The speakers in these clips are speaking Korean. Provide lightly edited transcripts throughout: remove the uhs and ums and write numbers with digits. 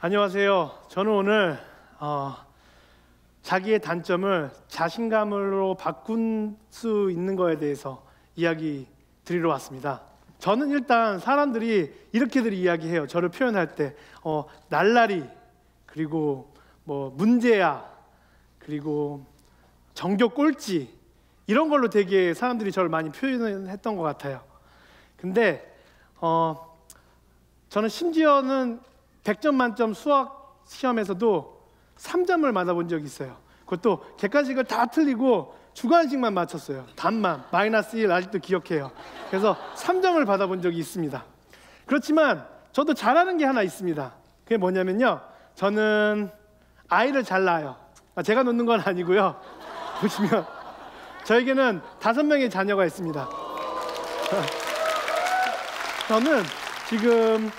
안녕하세요. 저는 오늘 자기의 단점을 자신감으로 바꾼 수 있는 거에 대해서 이야기 드리러 왔습니다. 저는 일단 사람들이 이렇게들 이야기해요. 저를 표현할 때 날라리, 그리고 뭐 문제야, 그리고 정교 꼴찌, 이런 걸로 되게 사람들이 저를 많이 표현했던 것 같아요. 근데 저는 심지어는 100점 만점 수학 시험에서도 3점을 맞아본 적이 있어요. 그것도 객관식을 다 틀리고 주관식만 맞췄어요. 답만 -1 아직도 기억해요. 그래서 3점을 받아본 적이 있습니다. 그렇지만 저도 잘하는 게 하나 있습니다. 그게 뭐냐면요, 저는 아이를 잘 낳아요. 제가 놓는 건 아니고요. 보시면 저에게는 5명의 자녀가 있습니다. 저는 지금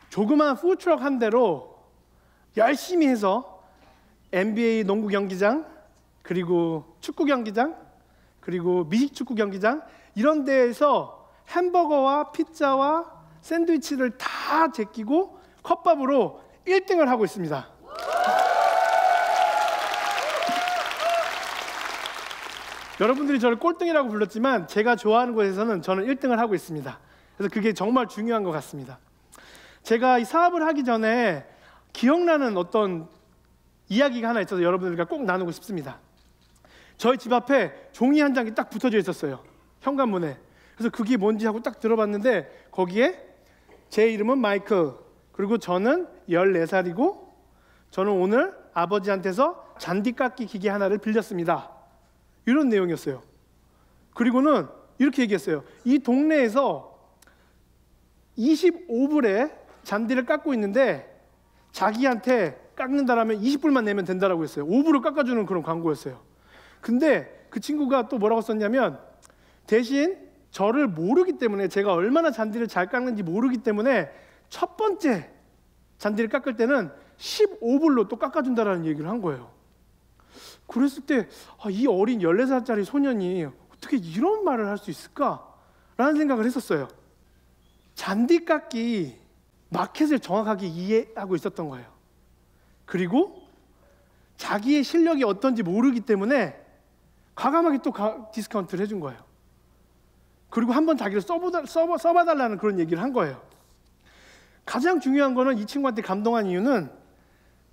조그만 푸드트럭 한 대로 열심히 해서 NBA 농구 경기장, 그리고 축구 경기장, 그리고 미식 축구 경기장, 이런 데에서 햄버거와 피자와 샌드위치를 다 제끼고 컵밥으로 1등을 하고 있습니다. 여러분들이 저를 꼴등이라고 불렀지만 제가 좋아하는 곳에서는 저는 1등을 하고 있습니다. 그래서 그게 정말 중요한 것 같습니다. 제가 이 사업을 하기 전에 기억나는 어떤 이야기가 하나 있어서 여러분들과 꼭 나누고 싶습니다. 저희 집 앞에 종이 한 장이 딱 붙어져 있었어요. 현관문에. 그래서 그게 뭔지 하고 딱 들어봤는데 거기에 제 이름은 마이클, 그리고 저는 14살이고 저는 오늘 아버지한테서 잔디깎기 기계 하나를 빌렸습니다. 이런 내용이었어요. 그리고는 이렇게 얘기했어요. 이 동네에서 25불에 잔디를 깎고 있는데 자기한테 깎는다라면 20불만 내면 된다라고 했어요. 5불을 깎아주는 그런 광고였어요. 근데 그 친구가 또 뭐라고 썼냐면, 대신 저를 모르기 때문에, 제가 얼마나 잔디를 잘 깎는지 모르기 때문에 첫 번째 잔디를 깎을 때는 15불로 또 깎아준다라는 얘기를 한 거예요. 그랬을 때 이 어린 14살짜리 소년이 어떻게 이런 말을 할 수 있을까라는 생각을 했었어요. 잔디 깎기 마켓을 정확하게 이해하고 있었던 거예요. 그리고 자기의 실력이 어떤지 모르기 때문에 과감하게 또 디스카운트를 해준 거예요. 그리고 한번 자기를 써봐달라는 그런 얘기를 한 거예요. 가장 중요한 거는, 이 친구한테 감동한 이유는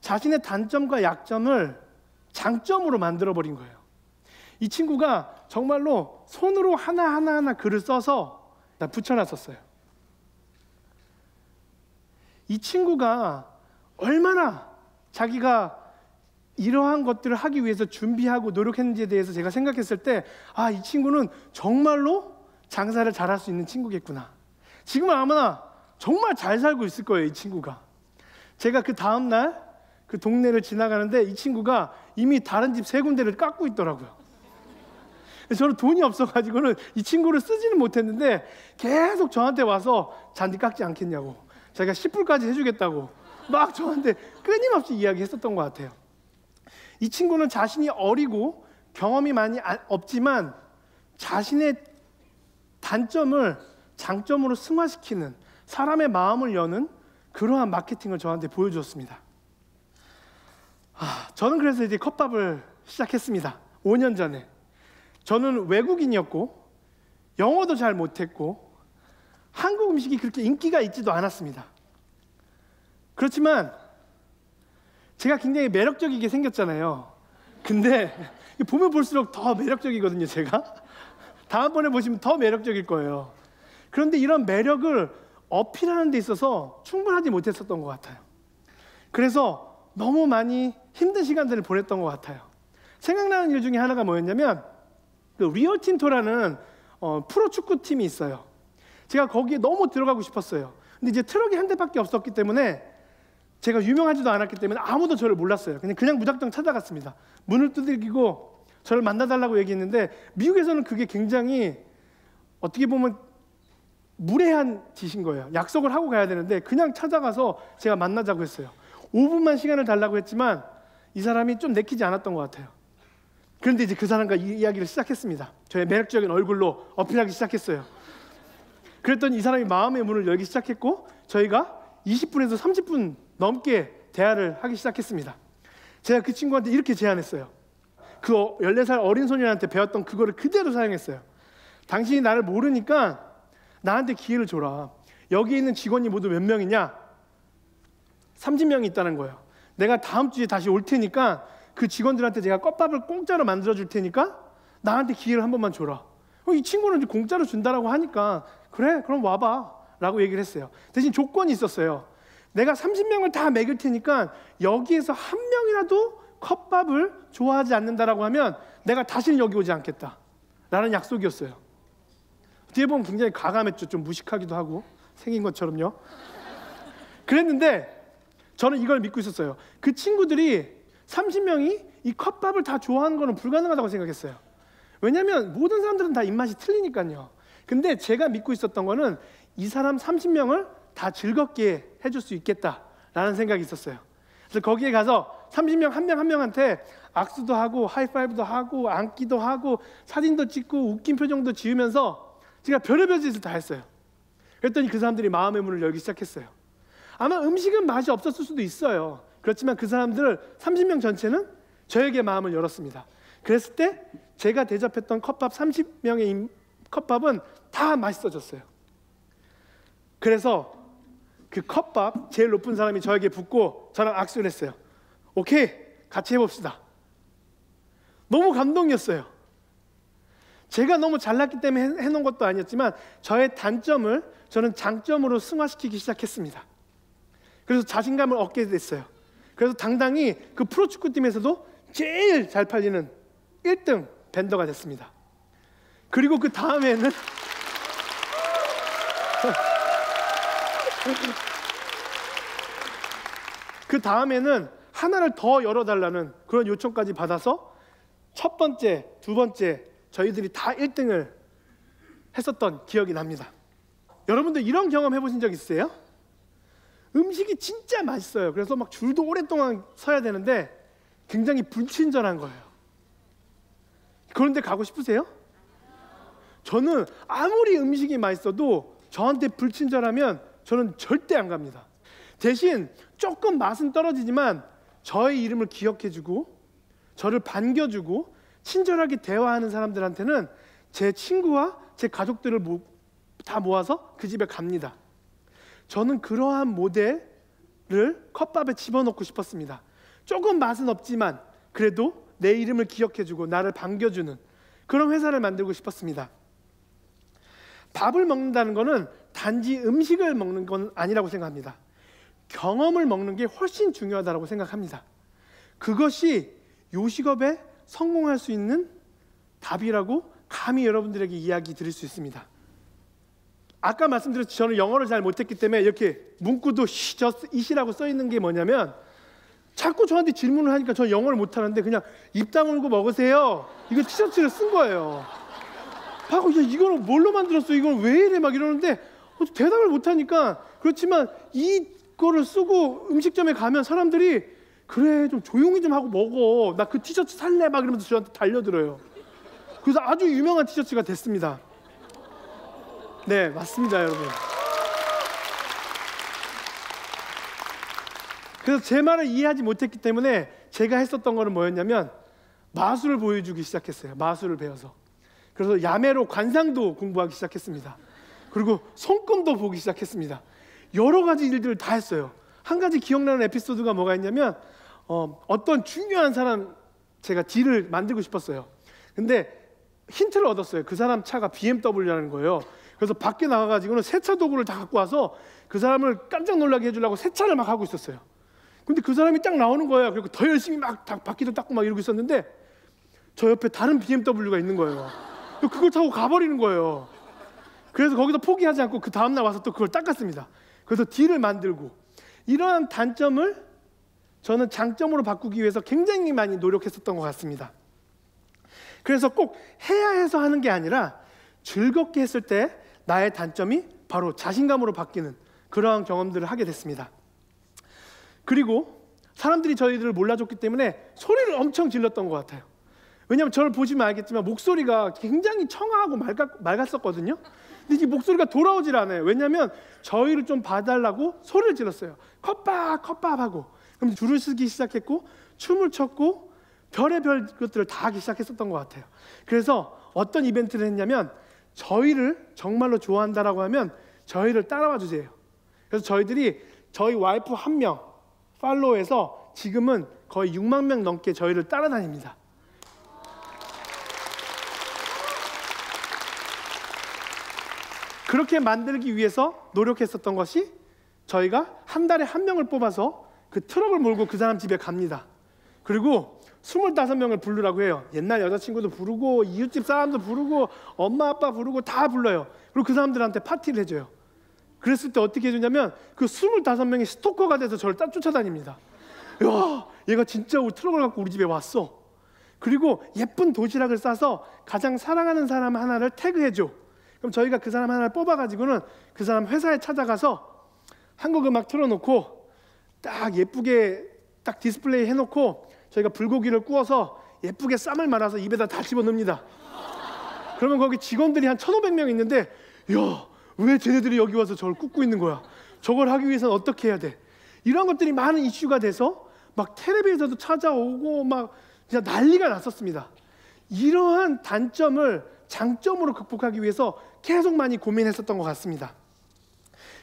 자신의 단점과 약점을 장점으로 만들어버린 거예요. 이 친구가 정말로 손으로 하나하나 글을 써서 붙여놨었어요. 이 친구가 얼마나 자기가 이러한 것들을 하기 위해서 준비하고 노력했는지에 대해서 제가 생각했을 때, 이 친구는 정말로 장사를 잘할 수 있는 친구겠구나. 지금은 아마 정말 잘 살고 있을 거예요, 이 친구가. 제가 그 다음날 그 동네를 지나가는데 이 친구가 이미 다른 집 3군데를 깎고 있더라고요. 저는 돈이 없어가지고는 이 친구를 쓰지는 못했는데 계속 저한테 와서 잔디 깎지 않겠냐고, 자기가 10불까지 해주겠다고 막 저한테 끊임없이 이야기했었던 것 같아요. 이 친구는 자신이 어리고 경험이 많이 없지만 자신의 단점을 장점으로 승화시키는, 사람의 마음을 여는 그러한 마케팅을 저한테 보여주었습니다. 저는 그래서 이제 컵밥을 시작했습니다. 5년 전에. 저는 외국인이었고 영어도 잘 못했고 한국 음식이 그렇게 인기가 있지도 않았습니다. 그렇지만 제가 굉장히 매력적이게 생겼잖아요. 근데 보면 볼수록 더 매력적이거든요, 제가. 다음번에 보시면 더 매력적일 거예요. 그런데 이런 매력을 어필하는 데 있어서 충분하지 못했었던 것 같아요. 그래서 너무 많이 힘든 시간들을 보냈던 것 같아요. 생각나는 일 중에 하나가 뭐였냐면, 그 리오틴토라는 프로축구팀이 있어요. 제가 거기에 너무 들어가고 싶었어요. 근데 이제 트럭이 한 대밖에 없었기 때문에, 제가 유명하지도 않았기 때문에 아무도 저를 몰랐어요. 그냥 무작정 찾아갔습니다. 문을 두들기고 저를 만나달라고 얘기했는데, 미국에서는 그게 굉장히 어떻게 보면 무례한 짓인 거예요. 약속을 하고 가야 되는데 그냥 찾아가서 제가 만나자고 했어요. 5분만 시간을 달라고 했지만 이 사람이 좀 내키지 않았던 것 같아요. 그런데 이제 그 사람과 이야기를 시작했습니다. 저의 매력적인 얼굴로 어필하기 시작했어요. 그랬더니 이 사람이 마음의 문을 열기 시작했고, 저희가 20분에서 30분 넘게 대화를 하기 시작했습니다. 제가 그 친구한테 이렇게 제안했어요. 그 14살 어린 소년한테 배웠던 그거를 그대로 사용했어요. 당신이 나를 모르니까 나한테 기회를 줘라. 여기 있는 직원이 모두 몇 명이냐? 30명이 있다는 거예요. 내가 다음 주에 다시 올 테니까 그 직원들한테 제가 컵밥을 공짜로 만들어 줄 테니까 나한테 기회를 한 번만 줘라. 이 친구는 공짜로 준다라고 하니까 그래 그럼 와봐 라고 얘기를 했어요. 대신 조건이 있었어요. 내가 30명을 다 먹일 테니까 여기에서 한 명이라도 컵밥을 좋아하지 않는다라고 하면 내가 다시는 여기 오지 않겠다 라는 약속이었어요. 뒤에 보면 굉장히 과감했죠. 좀 무식하기도 하고 생긴 것처럼요. 그랬는데 저는 이걸 믿고 있었어요. 그 친구들이 30명이 이 컵밥을 다 좋아하는 거는 불가능하다고 생각했어요. 왜냐하면 모든 사람들은 다 입맛이 틀리니까요. 근데 제가 믿고 있었던 거는 이 사람 30명을 다 즐겁게 해줄 수 있겠다라는 생각이 있었어요. 그래서 거기에 가서 30명 한 명 한 명한테 악수도 하고 하이파이브도 하고 안기도 하고 사진도 찍고 웃긴 표정도 지으면서 제가 별의별 짓을 다 했어요. 그랬더니 그 사람들이 마음의 문을 열기 시작했어요. 아마 음식은 맛이 없었을 수도 있어요. 그렇지만 그 사람들 30명 전체는 저에게 마음을 열었습니다. 그랬을 때 제가 대접했던 컵밥 30명의 컵밥은 다 맛있어졌어요. 그래서 그 컵밥 제일 높은 사람이 저에게 붙고 저랑 악수를 했어요. 오케이, 같이 해봅시다. 너무 감동이었어요. 제가 너무 잘났기 때문에 해놓은 것도 아니었지만 저의 단점을 저는 장점으로 승화시키기 시작했습니다. 그래서 자신감을 얻게 됐어요. 그래서 당당히 그 프로축구팀에서도 제일 잘 팔리는 1등 벤더가 됐습니다. 그리고 그 다음에는 하나를 더 열어달라는 그런 요청까지 받아서 첫 번째, 두 번째 저희들이 다 1등을 했었던 기억이 납니다. 여러분들 이런 경험 해보신 적 있으세요? 음식이 진짜 맛있어요. 그래서 막 줄도 오랫동안 서야 되는데 굉장히 불친절한 거예요. 그런데 가고 싶으세요? 저는 아무리 음식이 맛있어도 저한테 불친절하면 저는 절대 안 갑니다. 대신 조금 맛은 떨어지지만 저의 이름을 기억해주고 저를 반겨주고 친절하게 대화하는 사람들한테는 제 친구와 제 가족들을 다 모아서 그 집에 갑니다. 저는 그러한 모델을 컵밥에 집어넣고 싶었습니다. 조금 맛은 없지만 그래도 내 이름을 기억해주고 나를 반겨주는 그런 회사를 만들고 싶었습니다. 밥을 먹는다는 것은 단지 음식을 먹는 건 아니라고 생각합니다. 경험을 먹는 게 훨씬 중요하다고 생각합니다. 그것이 요식업에 성공할 수 있는 답이라고 감히 여러분들에게 이야기 드릴 수 있습니다. 아까 말씀드렸듯이 저는 영어를 잘 못했기 때문에 이렇게 문구도 just eat이라고 써 있는 게 뭐냐면 자꾸 저한테 질문을 하니까 저 영어를 못하는데 그냥 입 다물고 먹으세요 이거 티셔츠를 쓴 거예요. 하고 이거는 뭘로 만들었어? 이건 왜 이래? 막 이러는데 대답을 못하니까. 그렇지만 이거를 쓰고 음식점에 가면 사람들이 그래 좀 조용히 좀 하고 먹어, 나 그 티셔츠 살래 막 이러면서 저한테 달려들어요. 그래서 아주 유명한 티셔츠가 됐습니다. 네, 맞습니다, 여러분. 그래서 제 말을 이해하지 못했기 때문에 제가 했었던 거는 뭐였냐면 마술을 보여주기 시작했어요. 마술을 배워서. 그래서 야매로 관상도 공부하기 시작했습니다. 그리고 손금도 보기 시작했습니다. 여러 가지 일들을 다 했어요. 한 가지 기억나는 에피소드가 뭐가 있냐면 어떤 중요한 사람 제가 딜을 만들고 싶었어요. 근데 힌트를 얻었어요. 그 사람 차가 BMW라는 거예요. 그래서 밖에 나가가지고는 세차 도구를 다 갖고 와서 그 사람을 깜짝 놀라게 해주려고 세차를 막 하고 있었어요. 근데 그 사람이 딱 나오는 거예요. 그리고 더 열심히 막 바퀴도 닦고 막 이러고 있었는데 저 옆에 다른 BMW가 있는 거예요. 그걸 타고 가버리는 거예요. 그래서 거기서 포기하지 않고 그 다음날 와서 또 그걸 닦았습니다. 그래서 딜을 만들고, 이러한 단점을 저는 장점으로 바꾸기 위해서 굉장히 많이 노력했었던 것 같습니다. 그래서 꼭 해야 해서 하는 게 아니라 즐겁게 했을 때 나의 단점이 바로 자신감으로 바뀌는 그러한 경험들을 하게 됐습니다. 그리고 사람들이 저희들을 몰라줬기 때문에 소리를 엄청 질렀던 것 같아요. 왜냐하면 저를 보시면 알겠지만 목소리가 굉장히 청아하고 맑았었거든요. 근데 이게 목소리가 돌아오질 않아요. 왜냐하면 저희를 좀 봐달라고 소리를 질렀어요. 컵밥 컵밥 하고. 그럼 줄을 서기 시작했고 춤을 췄고 별의별 것들을 다 하기 시작했었던 것 같아요. 그래서 어떤 이벤트를 했냐면 저희를 정말로 좋아한다라고 하면 저희를 따라와 주세요. 그래서 저희들이 저희 와이프 1명 팔로우해서 지금은 거의 6만 명 넘게 저희를 따라다닙니다. 그렇게 만들기 위해서 노력했었던 것이 저희가 한 달에 1명을 뽑아서 그 트럭을 몰고 그 사람 집에 갑니다. 그리고 25명을 부르라고 해요. 옛날 여자친구도 부르고 이웃집 사람도 부르고 엄마 아빠 부르고 다 불러요. 그리고 그 사람들한테 파티를 해줘요. 그랬을 때 어떻게 해주냐면 그 25명이 스토커가 돼서 저를 딱 쫓아다닙니다. 야, 얘가 진짜 우리 트럭을 갖고 우리 집에 왔어. 그리고 예쁜 도시락을 싸서 가장 사랑하는 사람 하나를 태그해줘. 그럼 저희가 그 사람 하나를 뽑아가지고는 그 사람 회사에 찾아가서 한국 음악 틀어놓고 딱 예쁘게 딱 디스플레이 해놓고 저희가 불고기를 구워서 예쁘게 쌈을 말아서 입에다 다 집어넣습니다. 그러면 거기 직원들이 한 1,500명 있는데 야, 왜 쟤네들이 여기 와서 저걸 굽고 있는 거야? 저걸 하기 위해서는 어떻게 해야 돼? 이런 것들이 많은 이슈가 돼서 막 텔레비에서도 찾아오고 막 그냥 난리가 났었습니다. 이러한 단점을 장점으로 극복하기 위해서 계속 많이 고민했었던 것 같습니다.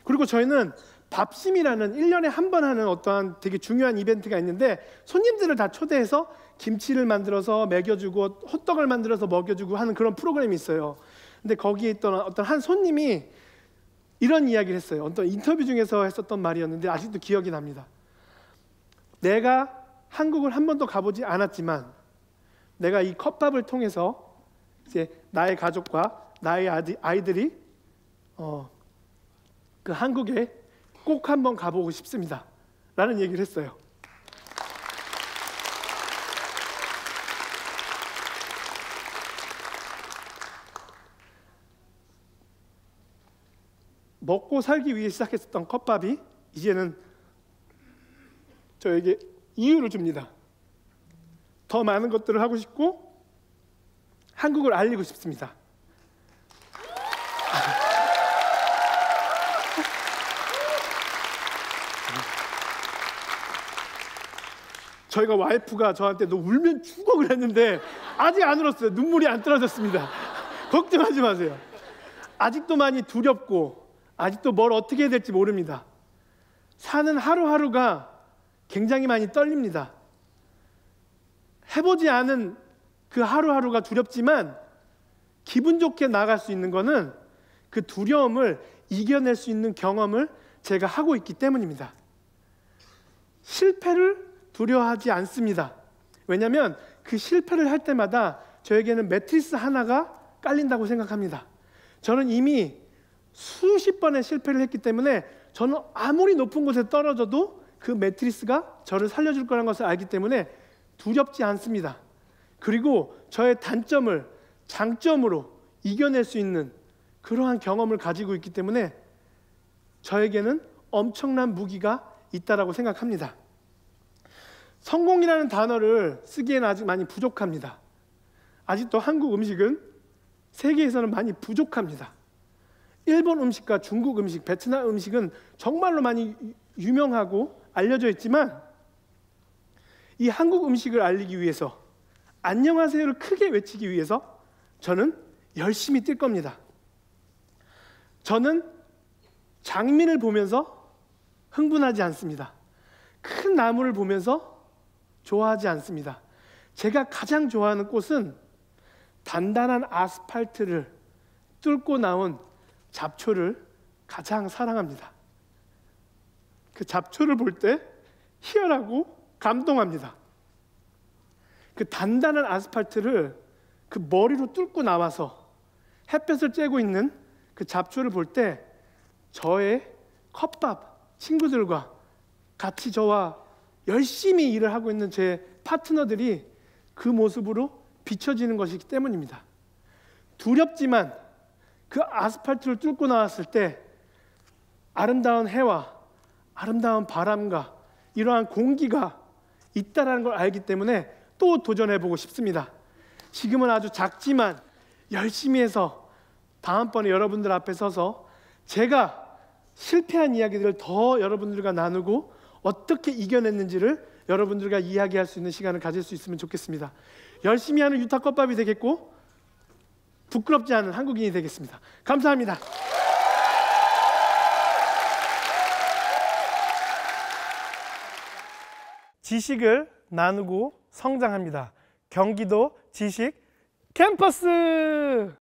그리고 저희는 밥심이라는 1년에 한 번 하는 어떠한 되게 중요한 이벤트가 있는데 손님들을 다 초대해서 김치를 만들어서 먹여주고 호떡을 만들어서 먹여주고 하는 그런 프로그램이 있어요. 근데 거기에 있던 어떤 한 손님이 이런 이야기를 했어요. 어떤 인터뷰 중에서 했었던 말이었는데 아직도 기억이 납니다. 내가 한국을 한 번도 가보지 않았지만 내가 이 컵밥을 통해서 이제 나의 가족과 나의 아이들이 그 한국에 꼭 한번 가보고 싶습니다 라는 얘기를 했어요. 먹고 살기 위해 시작했었던 컵밥이 이제는 저에게 이유를 줍니다. 더 많은 것들을 하고 싶고 한국을 알리고 싶습니다. 저희가 와이프가 저한테 너 울면 죽어 그랬는데 아직 안 울었어요. 눈물이 안 떨어졌습니다. 걱정하지 마세요. 아직도 많이 두렵고 아직도 뭘 어떻게 해야 될지 모릅니다. 사는 하루하루가 굉장히 많이 떨립니다. 해보지 않은 그 하루하루가 두렵지만 기분 좋게 나아갈 수 있는 거는 그 두려움을 이겨낼 수 있는 경험을 제가 하고 있기 때문입니다. 실패를 두려워하지 않습니다. 왜냐하면 그 실패를 할 때마다 저에게는 매트리스 하나가 깔린다고 생각합니다. 저는 이미 수십 번의 실패를 했기 때문에 저는 아무리 높은 곳에 떨어져도 그 매트리스가 저를 살려줄 거라는 것을 알기 때문에 두렵지 않습니다. 그리고 저의 단점을 장점으로 이겨낼 수 있는 그러한 경험을 가지고 있기 때문에 저에게는 엄청난 무기가 있다라고 생각합니다. 성공이라는 단어를 쓰기에는 아직 많이 부족합니다. 아직도 한국 음식은 세계에서는 많이 부족합니다. 일본 음식과 중국 음식, 베트남 음식은 정말로 많이 유명하고 알려져 있지만 이 한국 음식을 알리기 위해서 안녕하세요를 크게 외치기 위해서 저는 열심히 뛸 겁니다. 저는 장미를 보면서 흥분하지 않습니다. 큰 나무를 보면서 좋아하지 않습니다. 제가 가장 좋아하는 꽃은 단단한 아스팔트를 뚫고 나온 잡초를 가장 사랑합니다. 그 잡초를 볼 때 희열하고 감동합니다. 그 단단한 아스팔트를 그 머리로 뚫고 나와서 햇볕을 쬐고 있는 그 잡초를 볼 때 저의 컵밥 친구들과 같이 저와 열심히 일을 하고 있는 제 파트너들이 그 모습으로 비춰지는 것이기 때문입니다. 두렵지만 그 아스팔트를 뚫고 나왔을 때 아름다운 해와 아름다운 바람과 이러한 공기가 있다는 걸 알기 때문에 또 도전해보고 싶습니다. 지금은 아주 작지만 열심히 해서 다음번에 여러분들 앞에 서서 제가 실패한 이야기들을 더 여러분들과 나누고 어떻게 이겨냈는지를 여러분들과 이야기할 수 있는 시간을 가질 수 있으면 좋겠습니다. 열심히 하는 유타 꽃밥이 되겠고 부끄럽지 않은 한국인이 되겠습니다. 감사합니다. 지식을 나누고 성장합니다. 경기도 지식 캠퍼스.